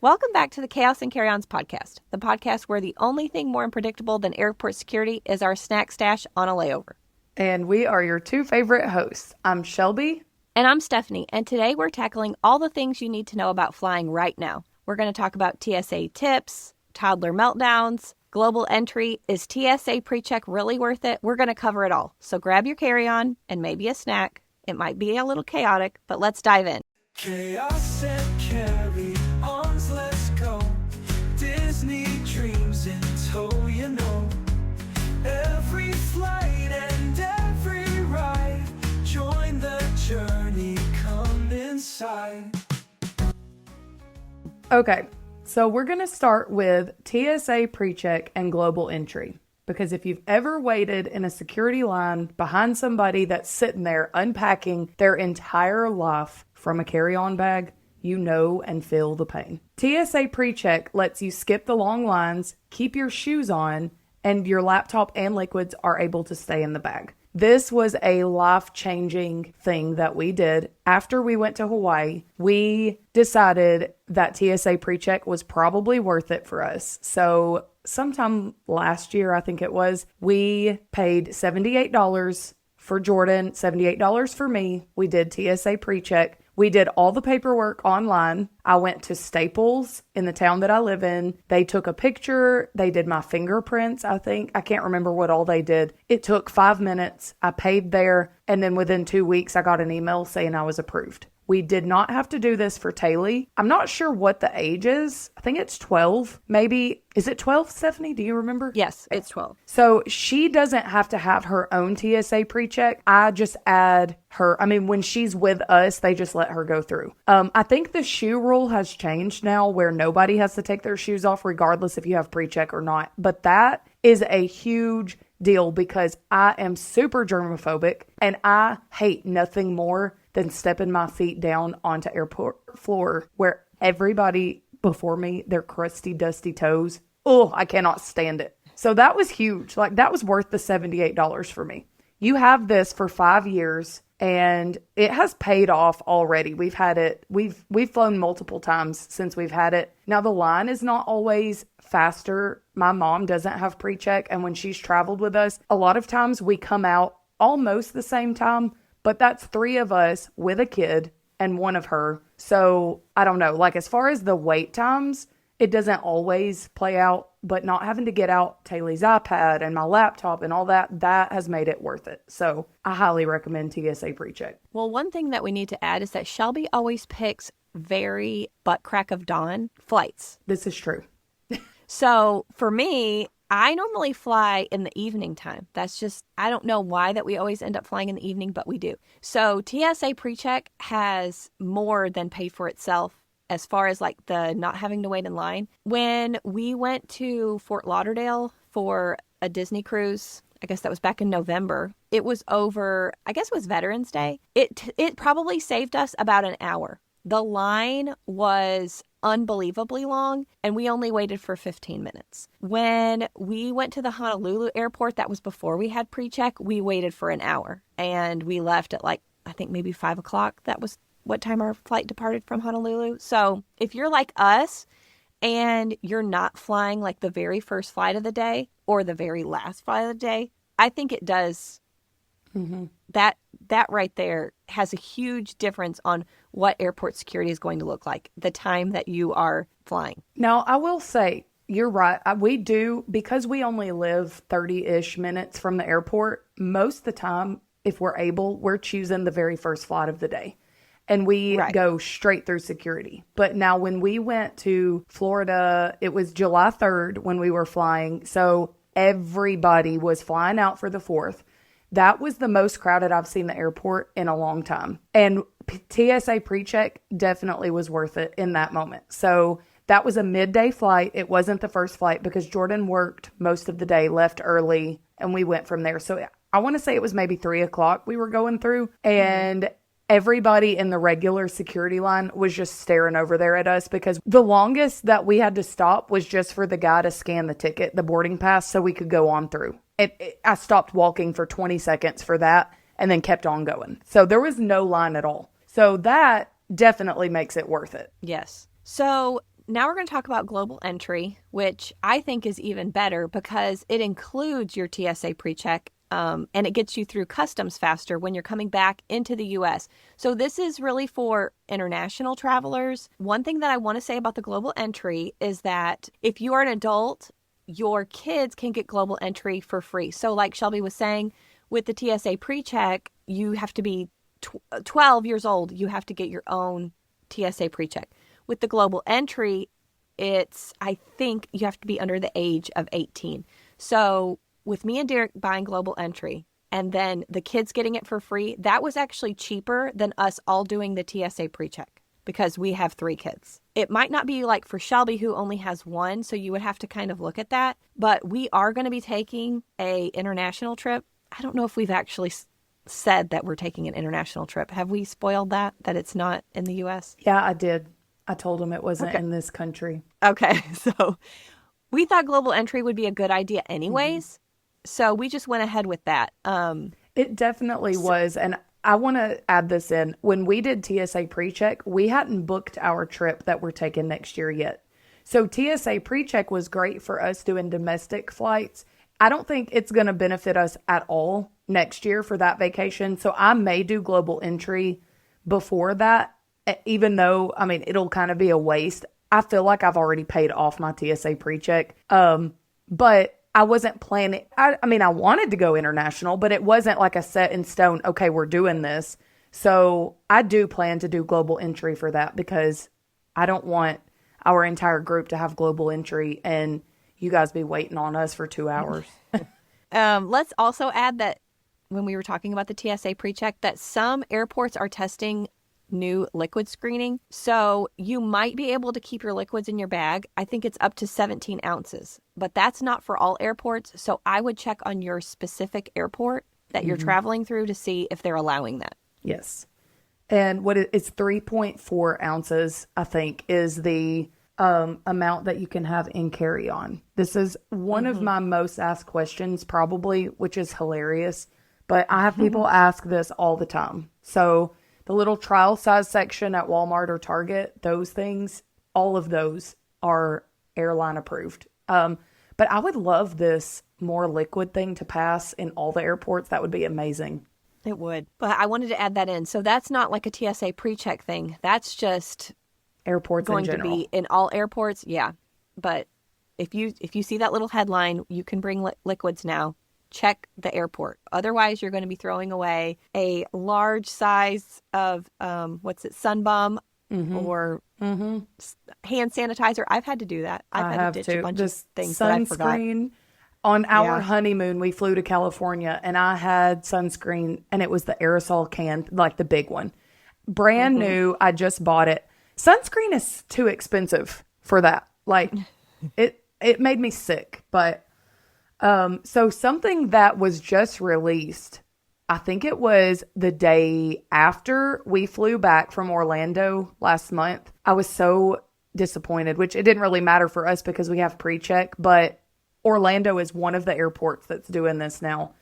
Welcome back to the Chaos and Carry-Ons podcast, the podcast where the only thing more unpredictable than airport security is our snack stash on a layover. And we are your two favorite hosts. I'm Shelby. And I'm Stephanie, and today we're tackling all the things you need to know about flying right now. We're going to talk about TSA tips, toddler meltdowns, global entry. Is TSA PreCheck really worth it? We're going to cover it all. So grab your carry-on and maybe a snack. It might be a little chaotic, but let's dive in. Chaos and carry-ons, let's go. Disney dreams in tow, you know. Every flight and every ride. Join the journey, come inside. Okay, so we're going to start with TSA PreCheck and global entry. Because if you've ever waited in a security line behind somebody that's sitting there unpacking their entire life from a carry-on bag, you know and feel the pain. TSA PreCheck lets you skip the long lines, keep your shoes on, and your laptop and liquids are able to stay in the bag. This was a life-changing thing that we did. After we went to Hawaii, we decided that TSA PreCheck was probably worth it for us. So sometime last year, I think it was, we paid $78 for Jordan, $78 for me. We did TSA PreCheck. We did all the paperwork online. I went to Staples in the town that I live in. They took a picture. They did my fingerprints, I think. I can't remember what all they did. It took 5 minutes. I paid there. And then within 2 weeks, I got an email saying I was approved. We did not have to do this for Taylor. I'm not sure what the age is. I think it's 12. Maybe. Is it 12, Stephanie? Do you remember? Yes, it's 12. So she doesn't have to have her own TSA PreCheck. I just add her. I mean, when she's with us, they just let her go through. I think the shoe rule has changed now where nobody has to take their shoes off regardless if you have PreCheck or not. But that is a huge deal because I am super germophobic and I hate nothing more than stepping my feet down onto airport floor where everybody before me, their crusty, dusty toes. Oh, I cannot stand it. So that was huge. Like that was worth the $78 for me. You have this for 5 years and it has paid off already. We've had it. We've flown multiple times since we've had it. Now the line is not always faster. My mom doesn't have PreCheck. And when she's traveled with us, a lot of times we come out almost the same time. But that's 3 of us with a kid and 1 of her. So I don't know, like as far as the wait times, it doesn't always play out, but not having to get out Taylor's iPad and my laptop and all that, that has made it worth it. So I highly recommend TSA PreCheck. Well, one thing that we need to add is that Shelby always picks very butt crack of dawn flights. This is true. So for me, I normally fly in the evening time. That's just, I don't know why that we always end up flying in the evening, but we do. So TSA PreCheck has more than paid for itself as far as like the not having to wait in line. When we went to Fort Lauderdale for a Disney cruise, I guess that was back in November, it was over, I guess it was Veterans Day. It probably saved us about an hour. The line was unbelievably long, and we only waited for 15 minutes. When we went to the Honolulu airport, that was before we had PreCheck, we waited for an hour, and we left at like, I think maybe 5 o'clock. That was what time our flight departed from Honolulu. So if you're like us, and you're not flying like the very first flight of the day, or the very last flight of the day, I think it does. Mm-hmm. That right there has a huge difference on what airport security is going to look like the time that you are flying. Now, I will say, you're right. We do, because we only live 30-ish minutes from the airport, most of the time, if we're able, we're choosing the very first flight of the day. And we go straight through security. But now when we went to Florida, it was July 3rd when we were flying. So everybody was flying out for the 4th. That was the most crowded I've seen the airport in a long time. And TSA PreCheck definitely was worth it in that moment. So that was a midday flight. It wasn't the first flight because Jordan worked most of the day, left early, and we went from there. So I want to say it was maybe 3 o'clock we were going through. And everybody in the regular security line was just staring over there at us because the longest that we had to stop was just for the guy to scan the ticket, the boarding pass, so we could go on through. I stopped walking for 20 seconds for that and then kept on going. So there was no line at all. So that definitely makes it worth it. Yes. So now we're going to talk about global entry, which I think is even better because it includes your TSA PreCheck, and it gets you through customs faster when you're coming back into the U.S. So this is really for international travelers. One thing that I want to say about the global entry is that if you are an adult, your kids can get global entry for free. So like Shelby was saying, with the TSA PreCheck, you have to be 12 years old. You have to get your own TSA PreCheck. With the global entry, I think you have to be under the age of 18. So with me and Derek buying global entry and then the kids getting it for free, that was actually cheaper than us all doing the TSA PreCheck because we have 3 kids. It might not be like for Shelby, who only has 1, so you would have to kind of look at that. But we are going to be taking a international trip. I don't know if we've actually said that we're taking an international trip. Have we spoiled that it's not in the U.S.? Yeah, I did. I told him it wasn't in this country. Okay, so we thought global entry would be a good idea anyways. So we just went ahead with that. It definitely was. And I want to add this in. When we did TSA PreCheck, we hadn't booked our trip that we're taking next year yet. So TSA PreCheck was great for us doing domestic flights. I don't think it's going to benefit us at all next year for that vacation. So I may do global entry before that, even though, I mean, it'll kind of be a waste. I feel like I've already paid off my TSA PreCheck. But I wasn't planning. I mean, I wanted to go international, but it wasn't like a set in stone, okay, we're doing this. So I do plan to do global entry for that because I don't want our entire group to have global entry and you guys be waiting on us for 2 hours. Let's also add that when we were talking about the TSA PreCheck, that some airports are testing new liquid screening. So you might be able to keep your liquids in your bag. I think it's up to 17 ounces, but that's not for all airports. So I would check on your specific airport that you're traveling through to see if they're allowing that. Yes. And it's 3.4 ounces, I think, is the amount that you can have in carry-on. This is one of my most asked questions probably, which is hilarious, but I have people ask this all the time. So the little trial size section at Walmart or Target, those things, all of those are airline approved. But I would love this more liquid thing to pass in all the airports. That would be amazing. It would. But I wanted to add that in. So that's not like a TSA PreCheck thing. That's just airports going in to general. be in all airports. Yeah. But if you see that little headline, you can bring liquids now. Check the airport. Otherwise, you're going to be throwing away a large size of, Sun Bum or hand sanitizer. I've had to do that. I've had to ditch a bunch of things that I forgot. Sunscreen. On our honeymoon, we flew to California, and I had sunscreen, and it was the aerosol can, like the big one. Brand new. I just bought it. Sunscreen is too expensive for that. Like, it made me sick, but... So something that was just released, I think it was the day after we flew back from Orlando last month. I was so disappointed, which it didn't really matter for us because we have PreCheck, but Orlando is one of the airports that's doing this now.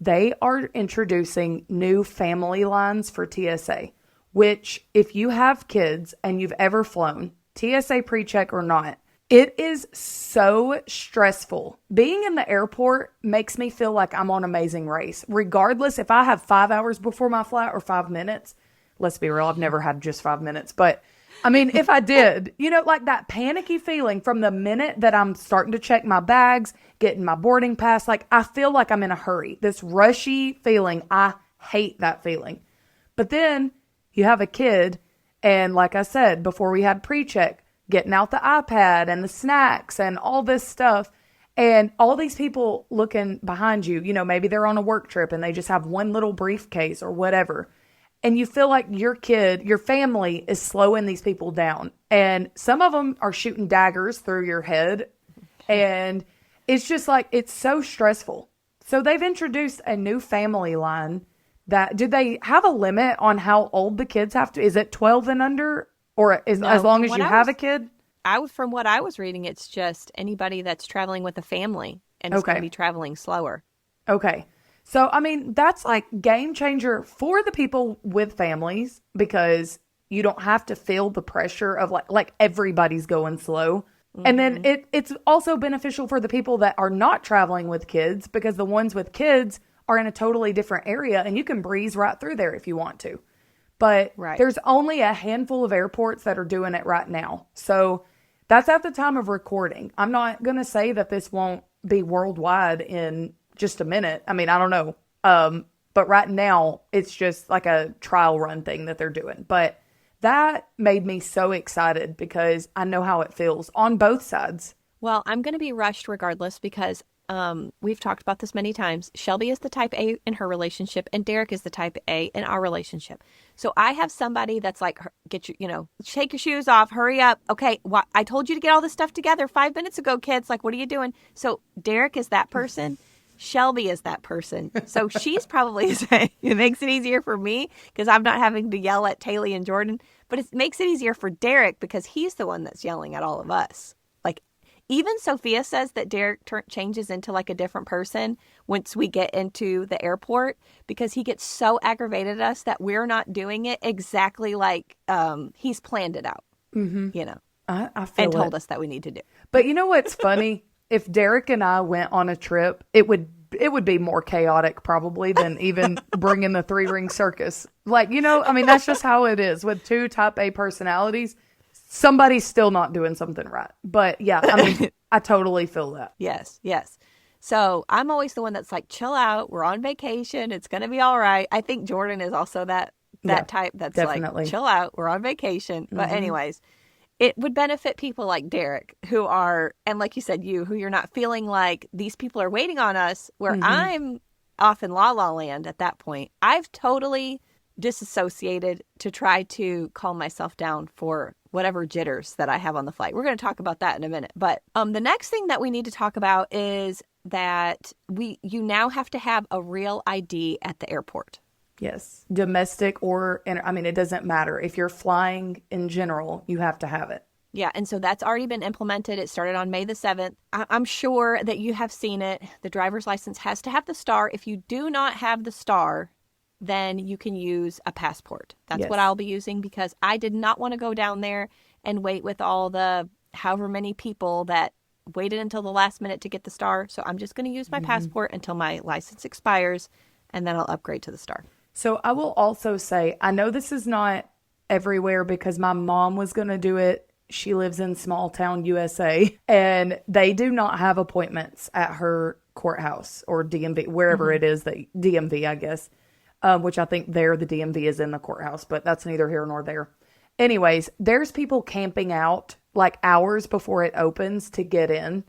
They are introducing new family lines for TSA, which if you have kids and you've ever flown, TSA PreCheck or not, it is so stressful. Being in the airport makes me feel like I'm on Amazing Race. Regardless if I have 5 hours before my flight or 5 minutes. Let's be real, I've never had just 5 minutes. But, I mean, if I did, like that panicky feeling from the minute that I'm starting to check my bags, getting my boarding pass, like I feel like I'm in a hurry. This rushy feeling, I hate that feeling. But then you have a kid, and like I said, before we had PreCheck, getting out the iPad and the snacks and all this stuff. And all these people looking behind you, maybe they're on a work trip and they just have one little briefcase or whatever. And you feel like your kid, your family is slowing these people down. And some of them are shooting daggers through your head. And it's just like, it's so stressful. So they've introduced a new family line do they have a limit on how old the kids have to? Is it 12 and under? Or as long as you have a kid? From what I was reading, it's just anybody that's traveling with a family and is going to be traveling slower. Okay. So, I mean, that's like game changer for the people with families because you don't have to feel the pressure of like everybody's going slow. And then it's also beneficial for the people that are not traveling with kids, because the ones with kids are in a totally different area and you can breeze right through there if you want to. But there's only a handful of airports that are doing it right now. So that's at the time of recording. I'm not going to say that this won't be worldwide in just a minute. I mean, I don't know. But right now it's just like a trial run thing that they're doing. But that made me so excited because I know how it feels on both sides. Well, I'm going to be rushed regardless because we've talked about this many times. Shelby is the type A in her relationship and Derek is the type A in our relationship. So I have somebody that's like, get your, take your shoes off, hurry up. Okay, I told you to get all this stuff together 5 minutes ago, kids. Like, what are you doing? So Derek is that person. Shelby is that person. So she's probably saying it makes it easier for me because I'm not having to yell at Taylor and Jordan, but it makes it easier for Derek because he's the one that's yelling at all of us. Like, even Sophia says that Derek changes into like a different person once we get into the airport because he gets so aggravated at us that we're not doing it exactly like he's planned it out, I feel and told us that we need to do. But you know what's funny? If Derek and I went on a trip, it would be more chaotic probably than even bringing the 3-ring circus. Like, I mean, that's just how it is with 2 type A personalities. Somebody's still not doing something right. But yeah, I mean, I totally feel that. Yes. So I'm always the one that's like, chill out. We're on vacation. It's going to be all right. I think Jordan is also that type that's definitely like, chill out. We're on vacation. But anyways, it would benefit people like Derek who are, and like you said, who you're not feeling like these people are waiting on us, where I'm off in La La Land at that point. I've totally disassociated to try to calm myself down for whatever jitters that I have on the flight. We're going to talk about that in a minute. But the next thing that we need to talk about is that you now have to have a real ID at the airport. Yes. Domestic or, it doesn't matter. If you're flying in general, you have to have it. Yeah. And so that's already been implemented. It started on May the 7th. I'm sure that you have seen it. The driver's license has to have the star. If you do not have the star, then you can use a passport. That's what I'll be using because I did not want to go down there and wait with all the however many people that waited until the last minute to get the star. So I'm just going to use my passport until my license expires, and then I'll upgrade to the star. So I will also say, I know this is not everywhere because my mom was going to do it. She lives in small town USA, and they do not have appointments at her courthouse or DMV, wherever it is, that DMV, I guess, which I think the DMV is in the courthouse, but that's neither here nor there. Anyways, there's people camping out like hours before it opens to get in.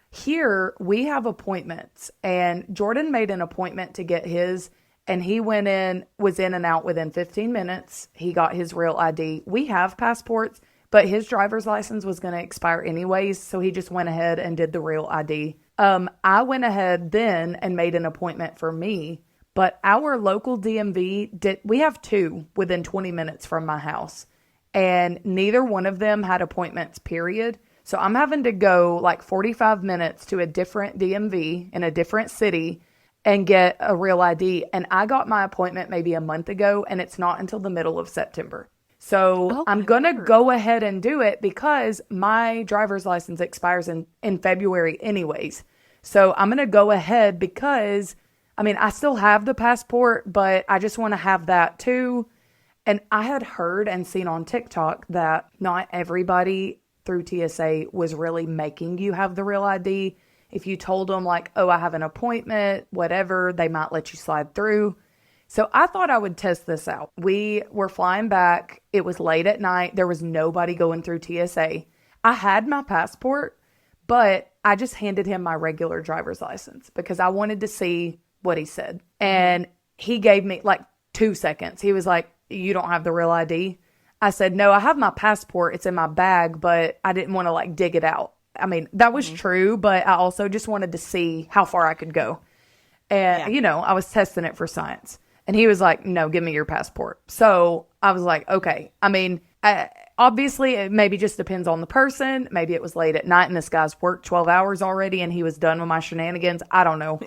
Here, we have appointments, and Jordan made an appointment to get his. And he was in and out within 15 minutes. He got his real ID. We have passports, but his driver's license was going to expire anyways. So he just went ahead and did the real ID. I went ahead then and made an appointment for me. But our local DMV, we have 2 within 20 minutes from my house. And neither one of them had appointments, period. So I'm having to go like 45 minutes to a different DMV in a different city and get a real ID. And I got my appointment maybe a month ago, and it's not until the middle of September. So I'm going to go ahead and do it because my driver's license expires in February anyways. So I'm going to go ahead because, I still have the passport, but I just want to have that too. And I had heard and seen on TikTok that not everybody through TSA was really making you have the real ID. If you told them like, oh, I have an appointment, whatever, they might let you slide through. So I thought I would test this out. We were flying back. It was late at night. There was nobody going through TSA. I had my passport, but I just handed him my regular driver's license because I wanted to see what he said. And he gave me like 2 seconds. He was like, you don't have the real ID? I said, no, I have my passport. It's in my bag, but I didn't want to like dig it out. That was true, but I also just wanted to see how far I could go. And, I was testing it for science. And he was like, no, give me your passport. So I was like, okay. Obviously, it maybe just depends on the person. Maybe it was late at night and this guy's worked 12 hours already and he was done with my shenanigans. I don't know.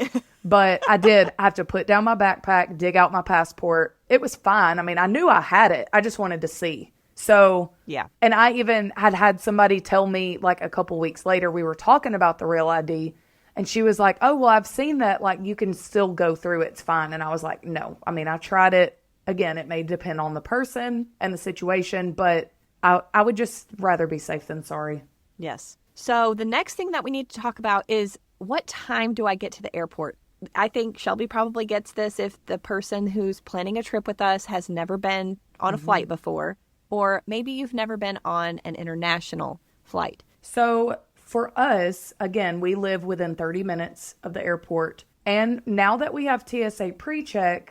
But I did have to put down my backpack, dig out my passport. It was fine. I knew I had it. I just wanted to see. So, Yeah. and I even had somebody tell me like a couple weeks later, we were talking about the Real ID, and she was like, oh, well, I've seen that, like, you can still go through, it's fine. And I was like, no, I mean, I tried it. Again, it may depend on the person and the situation, but I would just rather be safe than sorry. Yes. So the next thing that we need to talk about is, what time do I get to the airport? I think Shelby probably gets this if the person who's planning a trip with us has never been on a flight before, or maybe you've never been on an international flight. So for us, again, we live within 30 minutes of the airport. And now that we have TSA PreCheck,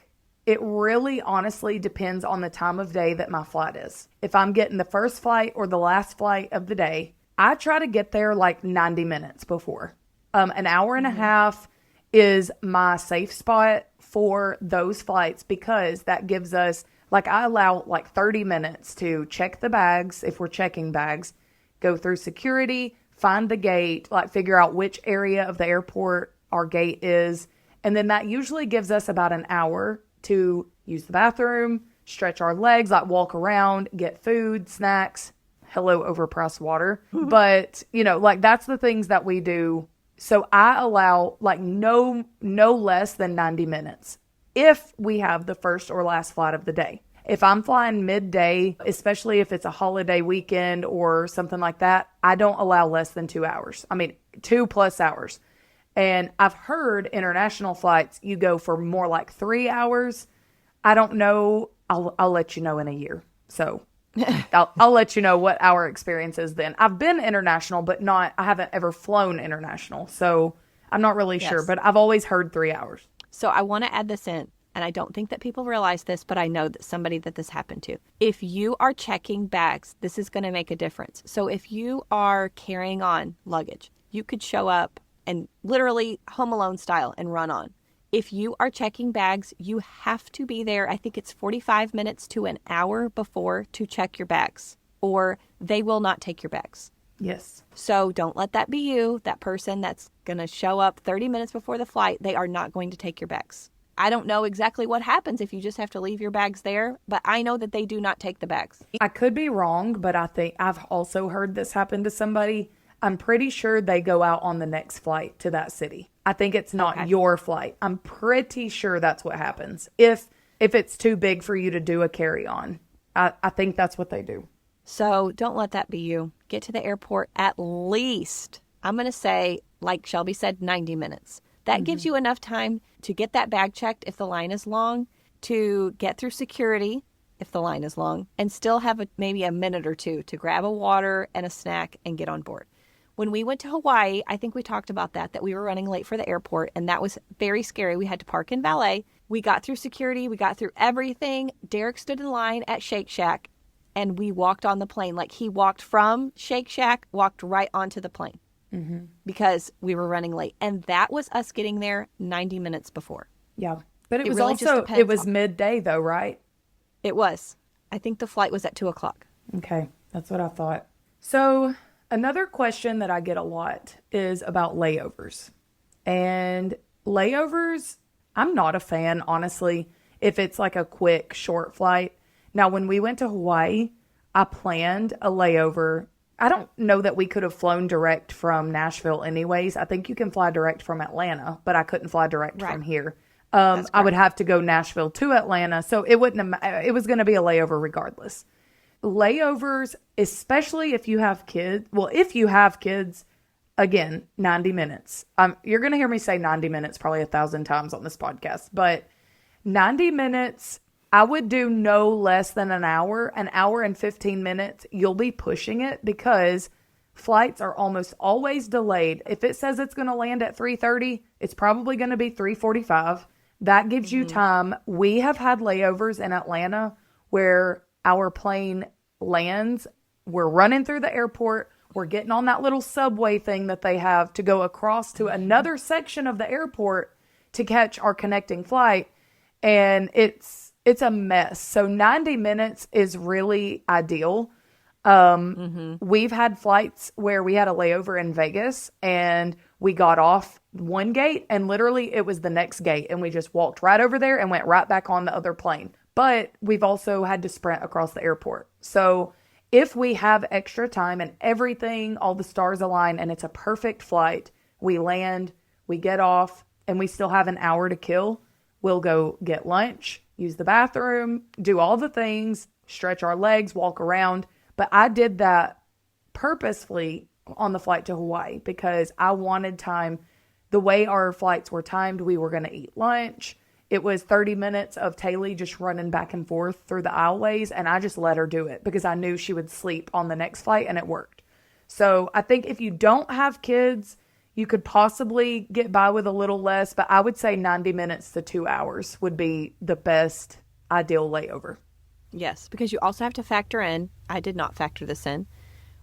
it really honestly depends on the time of day that my flight is. If I'm getting the first flight or the last flight of the day, I try to get there like 90 minutes before. An hour and a half is my safe spot for those flights, because that gives us, like, I allow like 30 minutes to check the bags if we're checking bags, go through security, find the gate, like figure out which area of the airport our gate is. And then that usually gives us about an hour to use the bathroom, stretch our legs, like walk around, get food, snacks, hello, overpriced water. But, you know, like that's the things that we do. So I allow like no less than 90 minutes if we have the first or last flight of the day. If I'm flying midday, especially if it's a holiday weekend or something like that, I don't allow less than 2 hours. I mean, 2+ hours. And I've heard international flights, you go for more like 3 hours. I don't know. I'll let you know in a year. So I'll let you know what our experience is then. I've been international, but I haven't ever flown international. So I'm not really sure, but I've always heard 3 hours. So I want to add this in, and I don't think that people realize this, but I know that somebody that this happened to. If you are checking bags, this is going to make a difference. So if you are carrying on luggage, you could show up and literally Home Alone style and run on. If you are checking bags, you have to be there. I think it's 45 minutes to an hour before to check your bags, or they will not take your bags. Yes. So don't let that be you, that person that's going to show up 30 minutes before the flight. They are not going to take your bags. I don't know exactly what happens if you just have to leave your bags there, but I know that they do not take the bags. I could be wrong, but I think I've also heard this happen to somebody. I'm pretty sure they go out on the next flight to that city. I think it's not your flight. I'm pretty sure that's what happens. If it's too big for you to do a carry-on, I think that's what they do. So don't let that be you. Get to the airport at least, I'm going to say, like Shelby said, 90 minutes. That gives you enough time to get that bag checked if the line is long, to get through security if the line is long, and still have maybe a minute or two to grab a water and a snack and get on board. When we went to Hawaii, I think we talked about that we were running late for the airport, and that was very scary. We had to park in valet. We got through security. We got through everything. Derek stood in line at Shake Shack, and we walked on the plane. Like, he walked from Shake Shack, walked right onto the plane because we were running late. And that was us getting there 90 minutes before. Yeah. But it was really also, it was midday though, right? It was. I think the flight was at 2:00. Okay. That's what I thought. So another question that I get a lot is about layovers. And layovers, I'm not a fan, honestly, if it's like a quick, short flight. Now, when we went to Hawaii, I planned a layover. I don't know that we could have flown direct from Nashville anyways. I think you can fly direct from Atlanta, but I couldn't fly direct from here. I would have to go Nashville to Atlanta. So it it was going to be a layover regardless. Layovers, especially if you have kids. Well, if you have kids, again, 90 minutes. You're going to hear me say 90 minutes probably 1,000 times on this podcast, but 90 minutes, I would do no less than an hour and 15 minutes. You'll be pushing it because flights are almost always delayed. If it says it's going to land at 3:30, it's probably going to be 3:45. That gives you time. We have had layovers in Atlanta where our plane lands. We're running through the airport. We're getting on that little subway thing that they have to go across to another section of the airport to catch our connecting flight. And it's a mess. So 90 minutes is really ideal. We've had flights where we had a layover in Vegas and we got off one gate and literally it was the next gate and we just walked right over there and went right back on the other plane. But we've also had to sprint across the airport. So if we have extra time and everything, all the stars align and it's a perfect flight, we land, we get off, and we still have an hour to kill, we'll go get lunch, use the bathroom, do all the things, stretch our legs, walk around. But I did that purposefully on the flight to Hawaii because I wanted time. The way our flights were timed, we were going to eat lunch. It was 30 minutes of Taylor just running back and forth through the aisleways, and I just let her do it because I knew she would sleep on the next flight, and it worked. So I think if you don't have kids, you could possibly get by with a little less, but I would say 90 minutes to 2 hours would be the best ideal layover. Yes, because you also have to factor in, I did not factor this in,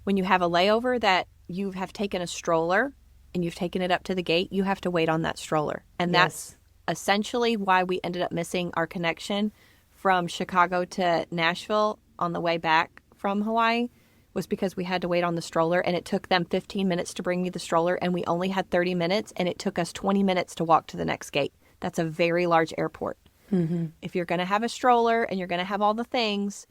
when you have a layover that you have taken a stroller and you've taken it up to the gate, you have to wait on that stroller. And that's essentially why we ended up missing our connection from Chicago to Nashville on the way back from Hawaii, was because we had to wait on the stroller, and it took them 15 minutes to bring me the stroller, and we only had 30 minutes, and it took us 20 minutes to walk to the next gate. That's a very large airport. Mm-hmm. If you're going to have a stroller and you're going to have all the things,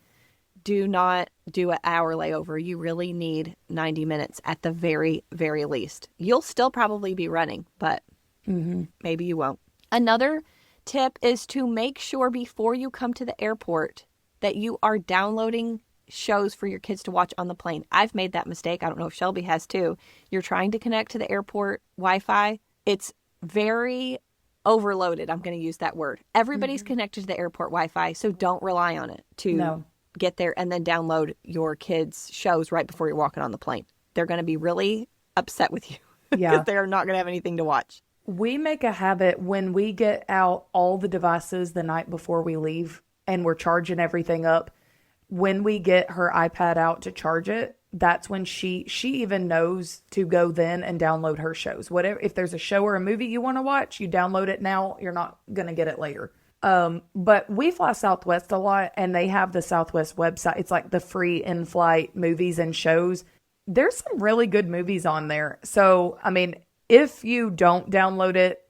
do not do an hour layover. You really need 90 minutes at the very, very least. You'll still probably be running, but maybe you won't. Another tip is to make sure before you come to the airport that you are downloading shows for your kids to watch on the plane. I've made that mistake. I don't know if Shelby has too. You're trying to connect to the airport Wi-Fi. It's very overloaded. I'm going to use that word. Everybody's connected to the airport Wi-Fi, so don't rely on it to get there and then download your kids' shows right before you're walking on the plane. They're going to be really upset with you because they're not going to have anything to watch. We make a habit when we get out all the devices the night before we leave and we're charging everything up. When we get her iPad out to charge it, that's when she even knows to go then and download her shows. Whatever, if there's a show or a movie you want to watch, you download it now. You're not going to get it later. But we fly Southwest a lot, and they have the Southwest website. It's like the free in-flight movies and shows. There's some really good movies on there. So, I mean, if you don't download it,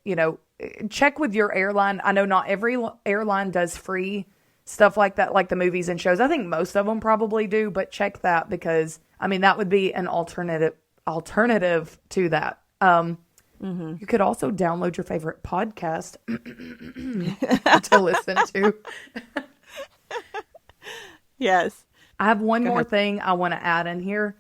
check with your airline. I know not every airline does free stuff like that, like the movies and shows. I think most of them probably do, but check that because, I mean, that would be an alternative to that. You could also download your favorite podcast to listen to. Yes. I have one more thing I want to add in here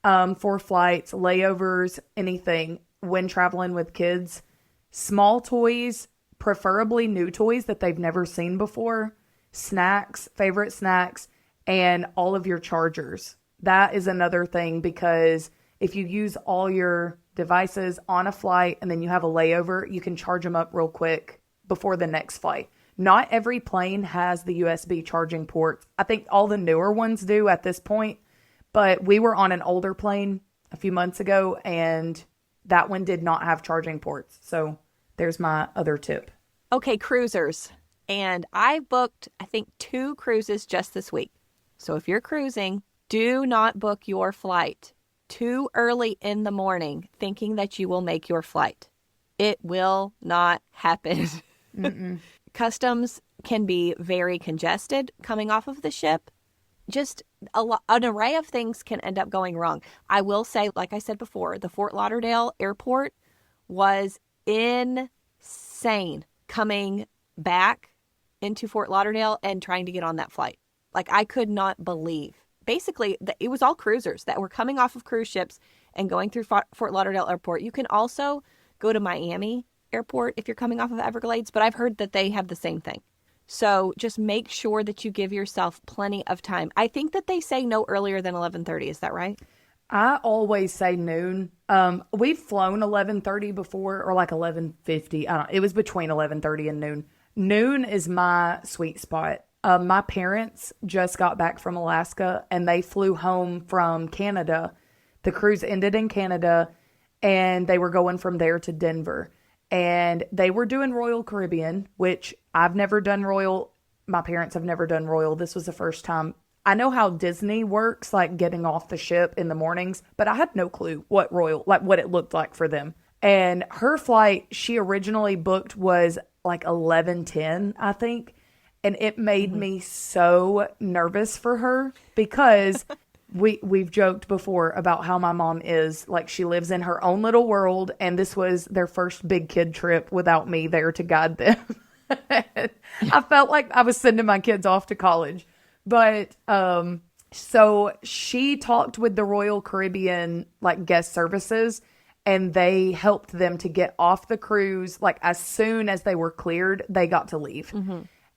for flights, layovers, anything when traveling with kids. Small toys, preferably new toys that they've never seen before, snacks, favorite snacks, and all of your chargers. That is another thing because if you use all your devices on a flight and then you have a layover, you can charge them up real quick before the next flight. Not every plane has the USB charging ports. I think all the newer ones do at this point, but we were on an older plane a few months ago and that one did not have charging ports. So there's my other tip. Okay, cruisers. And I booked, I think, 2 cruises just this week. So if you're cruising, do not book your flight too early in the morning thinking that you will make your flight. It will not happen. Customs can be very congested coming off of the ship. Just an array of things can end up going wrong. I will say, like I said before, the Fort Lauderdale airport was insane coming back into Fort Lauderdale and trying to get on that flight. Like, I could not believe. Basically, it was all cruisers that were coming off of cruise ships and going through Fort Lauderdale airport. You can also go to Miami airport if you're coming off of Everglades, but I've heard that they have the same thing. So just make sure that you give yourself plenty of time. I think that they say no earlier than 11:30. Is that right? I always say noon. We've flown 11:30 before, or like 11:50. It was between 11:30 and noon. Noon is my sweet spot. My parents just got back from Alaska and they flew home from Canada. The cruise ended in Canada and they were going from there to Denver. And they were doing Royal Caribbean, which I've never done Royal. My parents have never done Royal. This was the first time. I know how Disney works, like getting off the ship in the mornings, but I had no clue what Royal, like what it looked like for them. And her flight she originally booked was like 11:10, I think. And it made me so nervous for her because We've joked before about how my mom is like, she lives in her own little world, and this was their first big kid trip without me there to guide them. I felt like I was sending my kids off to college. But so she talked with the Royal Caribbean like guest services, and they helped them to get off the cruise. Like as soon as they were cleared, they got to leave.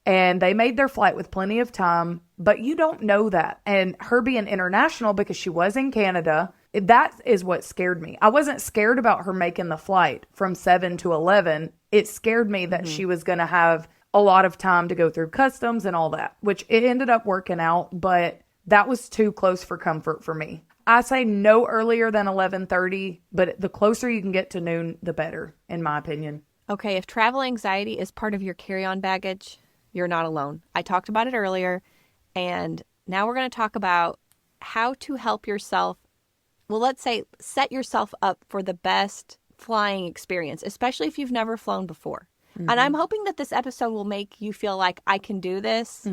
And they made their flight with plenty of time, but you don't know that. And her being international, because she was in Canada, that is what scared me. I wasn't scared about her making the flight from 7 to 11. It scared me that she was going to have a lot of time to go through customs and all that, which it ended up working out, but that was too close for comfort for me. I say no earlier than 11:30, but the closer you can get to noon, the better, in my opinion. Okay, if travel anxiety is part of your carry-on baggage, you're not alone. I talked about it earlier, and now we're going to talk about how to help yourself. Well, let's say set yourself up for the best flying experience, especially if you've never flown before. And I'm hoping that this episode will make you feel like I can do this.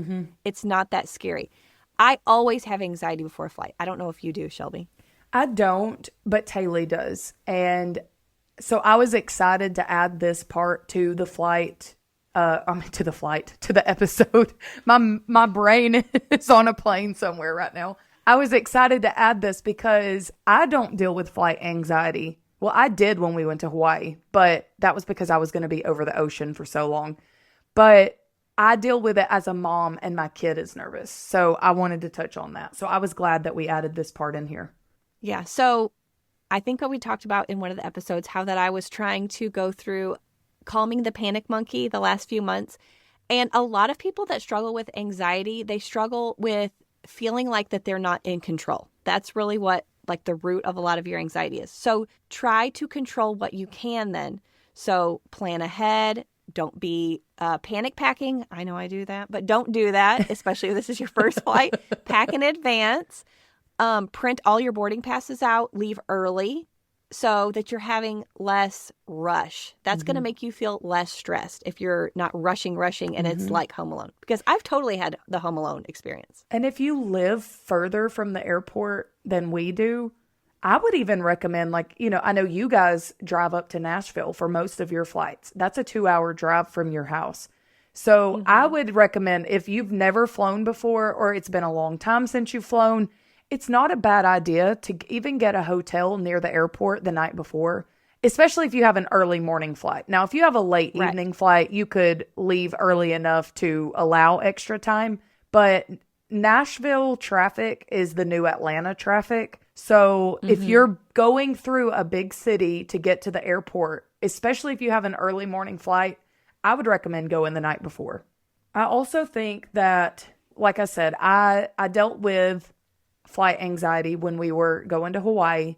It's not that scary. I always have anxiety before a flight. I don't know if you do, Shelby. I don't, but Taylor does. And so I was excited to add this part to the flight. To the episode. My brain is on a plane somewhere right now. I was excited to add this because I don't deal with flight anxiety. Well, I did when we went to Hawaii, but that was because I was going to be over the ocean for so long. But I deal with it as a mom, and my kid is nervous. So I wanted to touch on that. So I was glad that we added this part in here. Yeah. So I think we talked about in one of the episodes how that I was trying to go through calming the panic monkey the last few months. And a lot of people that struggle with anxiety, they struggle with feeling like that they're not in control. That's really what like the root of a lot of your anxiety is. So try to control what you can then. So plan ahead. Don't be panic packing. I know I do that, but don't do that, especially if this is your first flight. Pack in advance. Print all your boarding passes out. Leave early, so that you're having less rush. That's going to make you feel less stressed if you're not rushing, and it's like Home Alone. Because I've totally had the Home Alone experience. And if you live further from the airport than we do, I would even recommend, like, I know you guys drive up to Nashville for most of your flights. That's a 2-hour drive from your house. So I would recommend, if you've never flown before or it's been a long time since you've flown, it's not a bad idea to even get a hotel near the airport the night before, especially if you have an early morning flight. Now, if you have a late evening flight, you could leave early enough to allow extra time. But Nashville traffic is the new Atlanta traffic. So if you're going through a big city to get to the airport, especially if you have an early morning flight, I would recommend going the night before. I also think that, like I said, I dealt with flight anxiety when we were going to Hawaii.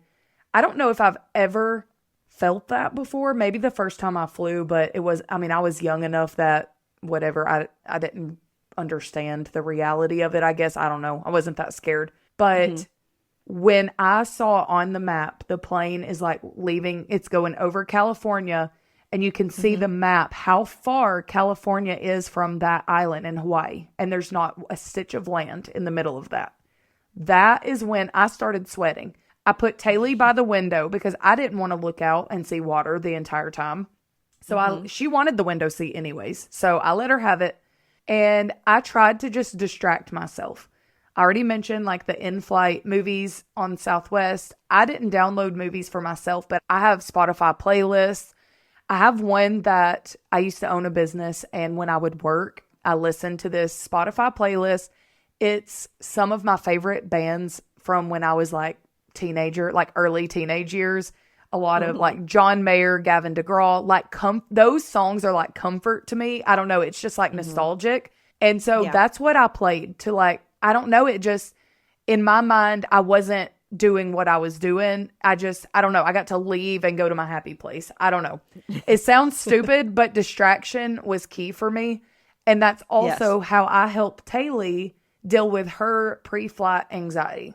I don't know if I've ever felt that before. Maybe the first time I flew, but I was young enough that whatever, I didn't understand the reality of it, I guess. I don't know. I wasn't that scared. But when I saw on the map, the plane is like leaving, it's going over California, and you can see the map, how far California is from that island in Hawaii. And there's not a stitch of land in the middle of that. That is when I started sweating. I put Taylor by the window because I didn't want to look out and see water the entire time. So she wanted the window seat anyways. So I let her have it. And I tried to just distract myself. I already mentioned like the in-flight movies on Southwest. I didn't download movies for myself, but I have Spotify playlists. I have one that I used to own a business, and when I would work, I listened to this Spotify playlist. It's some of my favorite bands from when I was like teenager, like early teenage years. A lot of like John Mayer, Gavin DeGraw, like those songs are like comfort to me. I don't know. It's just like nostalgic. And so that's what I played to, like, I don't know. It just, in my mind, I wasn't doing what I was doing. I don't know. I got to leave and go to my happy place. I don't know. It sounds stupid, but distraction was key for me. And that's also how I helped Taylor deal with her pre-flight anxiety.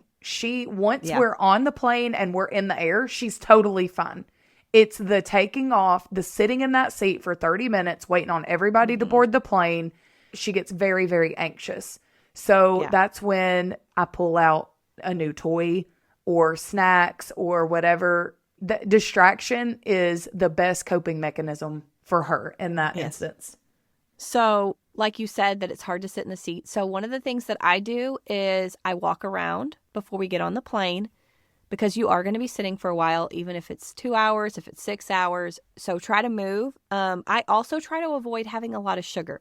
Once we're on the plane and we're in the air, she's totally fine. It's the taking off, the sitting in that seat for 30 minutes, waiting on everybody to board the plane. She gets very, very anxious. So that's when I pull out a new toy or snacks or whatever. The distraction is the best coping mechanism for her in that instance. So, like you said, that it's hard to sit in the seat. So one of the things that I do is I walk around before we get on the plane, because you are going to be sitting for a while, even if it's 2 hours, if it's 6 hours. So try to move. I also try to avoid having a lot of sugar.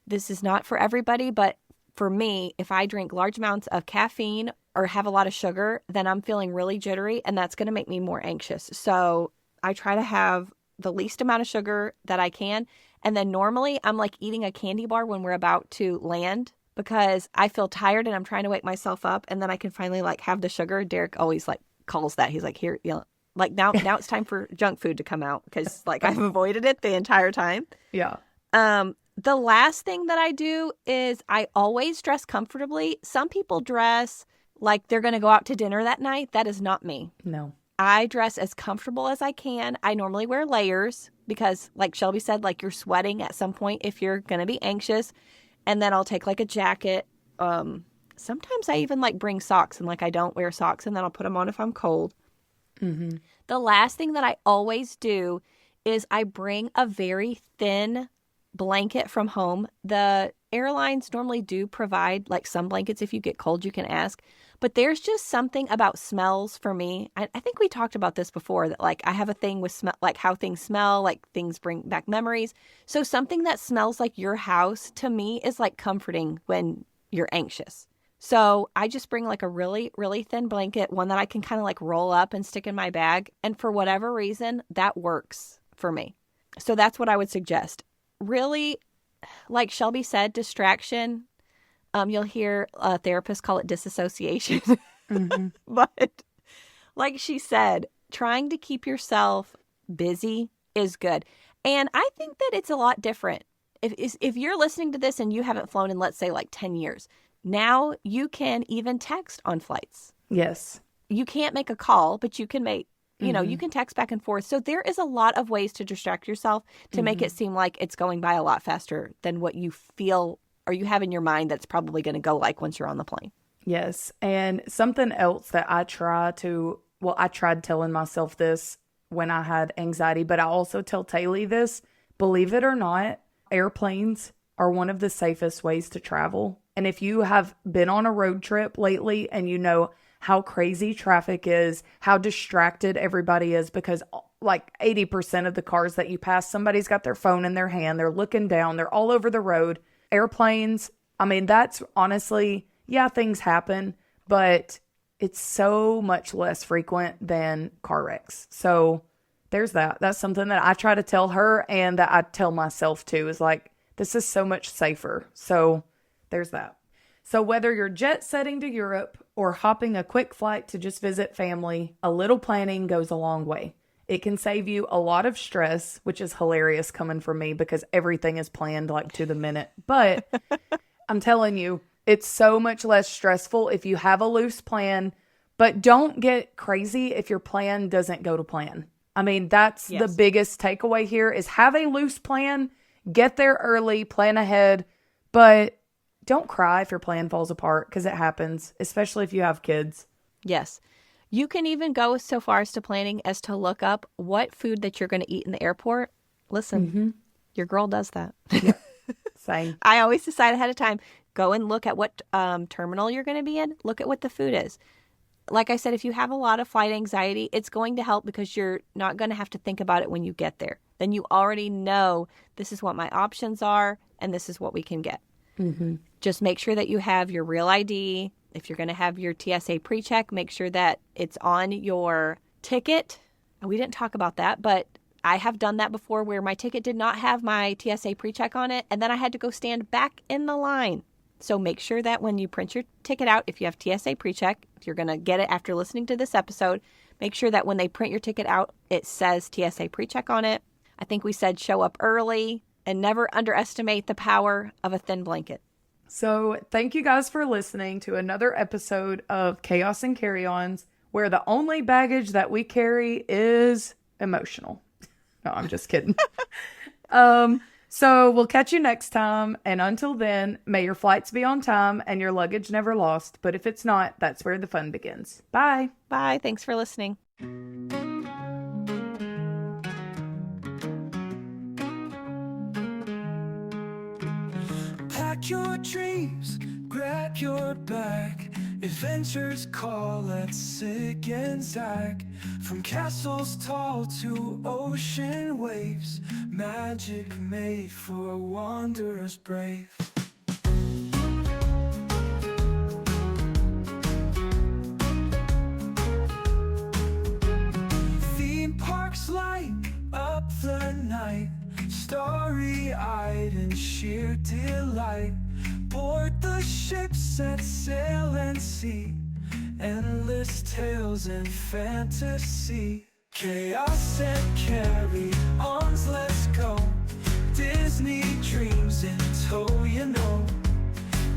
This is not for everybody, but for me, if I drink large amounts of caffeine or have a lot of sugar, then I'm feeling really jittery, and that's going to make me more anxious. So I try to have the least amount of sugar that I can. And then normally I'm like eating a candy bar when we're about to land, because I feel tired and I'm trying to wake myself up, and then I can finally like have the sugar. Derek always like calls that. He's like, here, you know, like now it's time for junk food to come out, because like I've avoided it the entire time. Yeah. The last thing that I do is I always dress comfortably. Some people dress like they're going to go out to dinner that night. That is not me. No. I dress as comfortable as I can. I normally wear layers because, like Shelby said, like you're sweating at some point if you're going to be anxious. And then I'll take like a jacket. Sometimes I even like bring socks, and like I don't wear socks, and then I'll put them on if I'm cold. Mm-hmm. The last thing that I always do is I bring a very thin blanket from home. The airlines normally do provide like some blankets. If you get cold, you can ask. But there's just something about smells for me. I think we talked about this before, that like I have a thing with smell, like how things smell, like things bring back memories. So something that smells like your house to me is like comforting when you're anxious. So I just bring like a really, really thin blanket, one that I can kind of like roll up and stick in my bag. And for whatever reason, that works for me. So that's what I would suggest. Really, like Shelby said, distraction. You'll hear a therapist call it disassociation. Mm-hmm. But like she said, trying to keep yourself busy is good. And I think that it's a lot different. If you're listening to this and you haven't flown in, let's say, like 10 years, now you can even text on flights. Yes. You can't make a call, but you can make, you know, you can text back and forth. So there is a lot of ways to distract yourself to make it seem like it's going by a lot faster than what you feel or you have in your mind that's probably going to go like once you're on the plane. Yes. And something else that I tried telling myself this when I had anxiety, but I also tell Taylor this, believe it or not, airplanes are one of the safest ways to travel. And if you have been on a road trip lately and you know how crazy traffic is, how distracted everybody is, because like 80% of the cars that you pass, somebody's got their phone in their hand, they're looking down, they're all over the road. Airplanes, I mean, that's honestly, yeah, things happen, but it's so much less frequent than car wrecks. So there's that. That's something that I try to tell her and that I tell myself too, is like, this is so much safer. So there's that. So whether you're jet setting to Europe or hopping a quick flight to just visit family, a little planning goes a long way. It can save you a lot of stress, which is hilarious coming from me because everything is planned like to the minute. But I'm telling you, it's so much less stressful if you have a loose plan, but don't get crazy if your plan doesn't go to plan. I mean, that's the biggest takeaway here is have a loose plan, get there early, plan ahead, but don't cry if your plan falls apart because it happens, especially if you have kids. Yes. You can even go so far as to planning as to look up what food that you're going to eat in the airport. Listen, your girl does that. Yeah. Same. I always decide ahead of time, go and look at what terminal you're going to be in. Look at what the food is. Like I said, if you have a lot of flight anxiety, it's going to help because you're not going to have to think about it when you get there. Then you already know this is what my options are and this is what we can get. Mm-hmm. Just make sure that you have your real ID. If you're going to have your TSA PreCheck, make sure that it's on your ticket. We didn't talk about that, but I have done that before where my ticket did not have my TSA PreCheck on it, and then I had to go stand back in the line. So make sure that when you print your ticket out, if you have TSA PreCheck, if you're going to get it after listening to this episode, make sure that when they print your ticket out, it says TSA PreCheck on it. I think we said show up early and never underestimate the power of a thin blanket. So thank you guys for listening to another episode of Chaos and Carry-Ons, where the only baggage that we carry is emotional. No, I'm just kidding. So we'll catch you next time. And until then, may your flights be on time and your luggage never lost. But if it's not, that's where the fun begins. Bye. Bye. Thanks for listening. Pack your dreams, grab your bag. Adventures call, let's zig and zag. From castles tall to ocean waves, magic made for wanderers brave. Theme parks light up the night, starry-eyed in sheer delight. Board the ships, set sail and see endless tales and fantasy. Chaos and carry-ons, let's go. Disney dreams in tow, you know.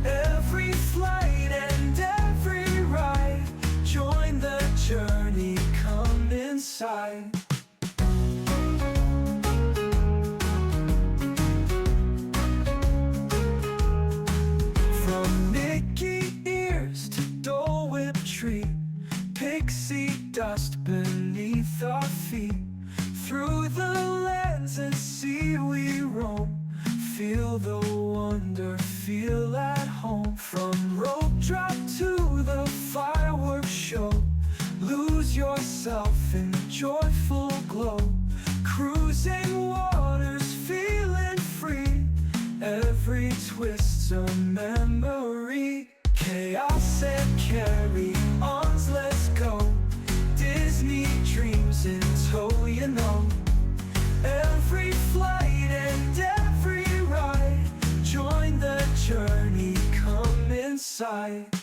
Every flight and every ride, join the journey, come inside. Pixie dust beneath our feet. Through the lands and sea we roam. Feel the wonder, feel at home. From rope drop to the fireworks show, lose yourself in the joyful glow. Cruising waters, feeling free. Every twist's a memory. Chaos and carry-ons, let's go. Disney dreams in tow, you know. Every flight and every ride, join the journey, come inside.